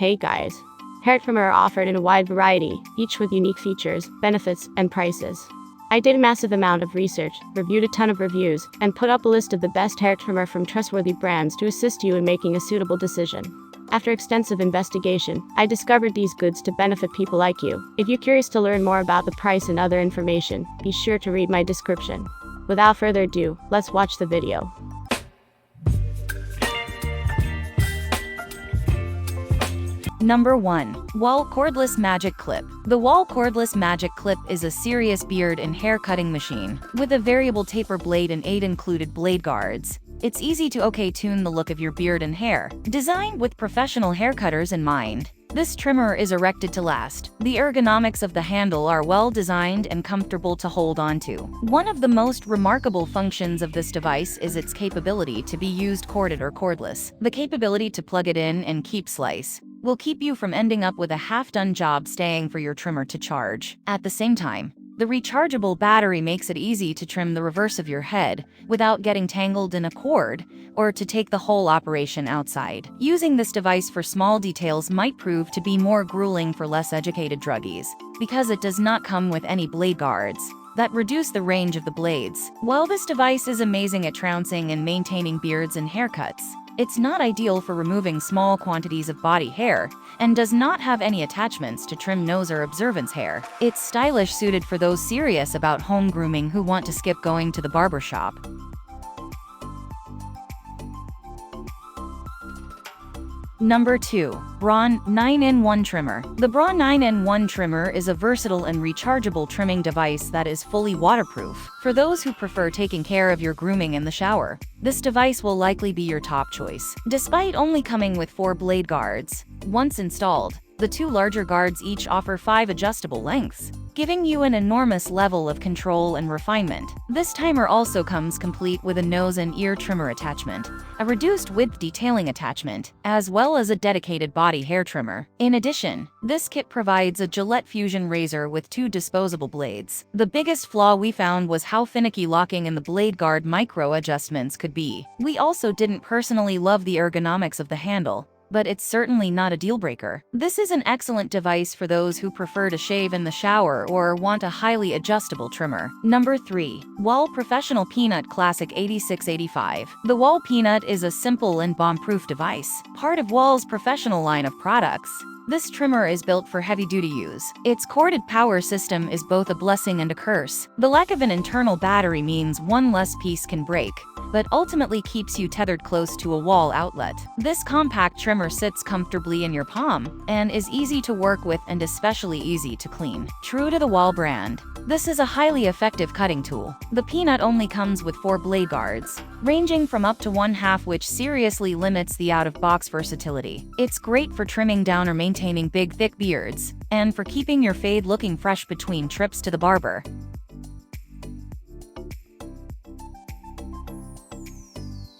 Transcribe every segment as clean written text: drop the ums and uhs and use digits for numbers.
Hey guys! Hair trimmer are offered in a wide variety, each with unique features, benefits, and prices. I did a massive amount of research, reviewed a ton of reviews, and put up a list of the best hair trimmer from trustworthy brands to assist you in making a suitable decision. After extensive investigation, I discovered these goods to benefit people like you. If you're curious to learn more about the price and other information, be sure to read my description. Without further ado, let's watch the video. Number 1. Wall Cordless Magic Clip. The Wall Cordless Magic Clip is a serious beard and hair cutting machine, with a variable taper blade and 8 included blade guards. It's easy to tune the look of your beard and hair, designed with professional hair cutters in mind. This trimmer is erected to last. The ergonomics of the handle are well designed and comfortable to hold onto. One of the most remarkable functions of this device is its capability to be used corded or cordless. The capability to plug it in and keep slice will keep you from ending up with a half-done job staying for your trimmer to charge. At the same time, the rechargeable battery makes it easy to trim the reverse of your head without getting tangled in a cord or to take the whole operation outside. Using this device for small details might prove to be more grueling for less educated druggies, because it does not come with any blade guards that reduce the range of the blades. While this device is amazing at trouncing and maintaining beards and haircuts, it's not ideal for removing small quantities of body hair and does not have any attachments to trim nose or observance hair. It's stylish, suited for those serious about home grooming who want to skip going to the barber shop. Number 2. Braun 9-in-1 Trimmer. The Braun 9-in-1 Trimmer is a versatile and rechargeable trimming device that is fully waterproof. For those who prefer taking care of your grooming in the shower, this device will likely be your top choice. Despite only coming with 4 blade guards, once installed, the 2 larger guards each offer 5 adjustable lengths, giving you an enormous level of control and refinement. This timer also comes complete with a nose and ear trimmer attachment, a reduced width detailing attachment, as well as a dedicated body hair trimmer. In addition, this kit provides a Gillette Fusion razor with 2 disposable blades. The biggest flaw we found was how finicky locking in the blade guard micro adjustments could be. We also didn't personally love the ergonomics of the handle, but it's certainly not a deal breaker. This is an excellent device for those who prefer to shave in the shower or want a highly adjustable trimmer. Number 3. Wall Professional Peanut Classic 8685. The Wall Peanut is a simple and bomb-proof device, part of Wall's professional line of products. This trimmer is built for heavy-duty use. Its corded power system is both a blessing and a curse. The lack of an internal battery means one less piece can break, but ultimately keeps you tethered close to a wall outlet. This compact trimmer sits comfortably in your palm and is easy to work with and especially easy to clean. True to the Wall brand, this is a highly effective cutting tool. The Peanut only comes with 4 blade guards, ranging from up to 1/2, which seriously limits the out-of-box versatility. It's great for trimming down or maintaining big, thick beards, and for keeping your fade looking fresh between trips to the barber.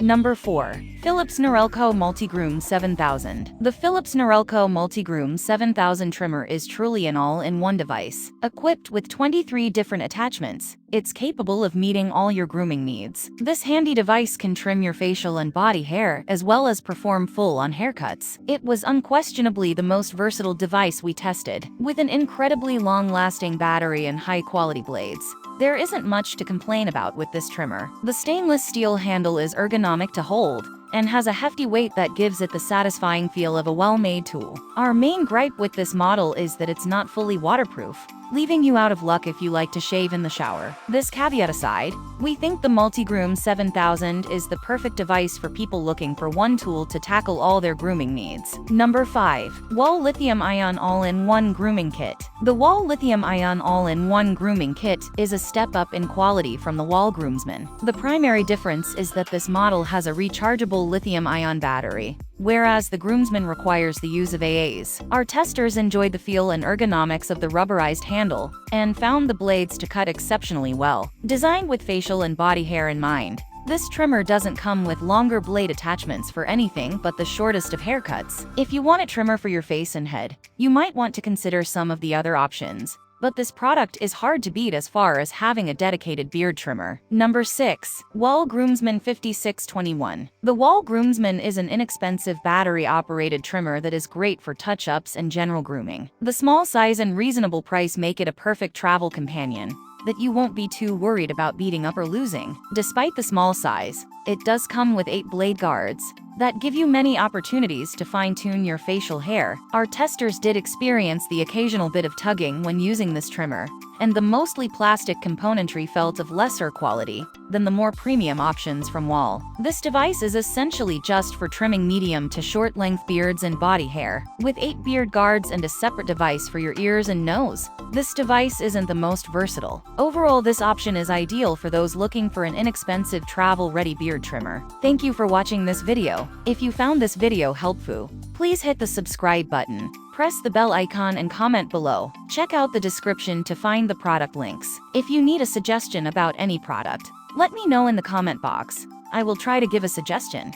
Number 4. Philips Norelco Multigroom 7000. The Philips Norelco Multigroom 7000 trimmer is truly an all-in-one device. Equipped with 23 different attachments, it's capable of meeting all your grooming needs. This handy device can trim your facial and body hair as well as perform full-on haircuts. It was unquestionably the most versatile device we tested, with an incredibly long-lasting battery and high-quality blades. There isn't much to complain about with this trimmer. The stainless steel handle is ergonomic to hold and has a hefty weight that gives it the satisfying feel of a well-made tool. Our main gripe with this model is that it's not fully waterproof, leaving you out of luck if you like to shave in the shower. This caveat aside, we think the Multigroom 7000 is the perfect device for people looking for one tool to tackle all their grooming needs. Number 5. Wall Lithium-Ion All-in-One Grooming Kit. The Wall Lithium-Ion All-in-One Grooming Kit is a step up in quality from the Wall Groomsman. The primary difference is that this model has a rechargeable lithium-ion battery, whereas the Groomsman requires the use of AAs. Our testers enjoyed the feel and ergonomics of the rubberized handle and found the blades to cut exceptionally well. Designed with facial and body hair in mind, this trimmer doesn't come with longer blade attachments for anything but the shortest of haircuts. If you want a trimmer for your face and head, you might want to consider some of the other options. but this product is hard to beat as far as having a dedicated beard trimmer. Number 6. Wahl Groomsman 5621. The Wahl Groomsman is an inexpensive battery-operated trimmer that is great for touch-ups and general grooming. The small size and reasonable price make it a perfect travel companion that you won't be too worried about beating up or losing. Despite the small size, it does come with 8 blade guards that give you many opportunities to fine-tune your facial hair. Our testers did experience the occasional bit of tugging when using this trimmer, and the mostly plastic componentry felt of lesser quality than the more premium options from Wahl. This device is essentially just for trimming medium to short-length beards and body hair, with 8 beard guards and a separate device for your ears and nose. This device isn't the most versatile. Overall, this option is ideal for those looking for an inexpensive travel-ready beard trimmer. Thank you for watching this video. If you found this video helpful, please hit the subscribe button, press the bell icon and comment below. Check out the description to find the product links. If you need a suggestion about any product, let me know in the comment box. I will try to give a suggestion.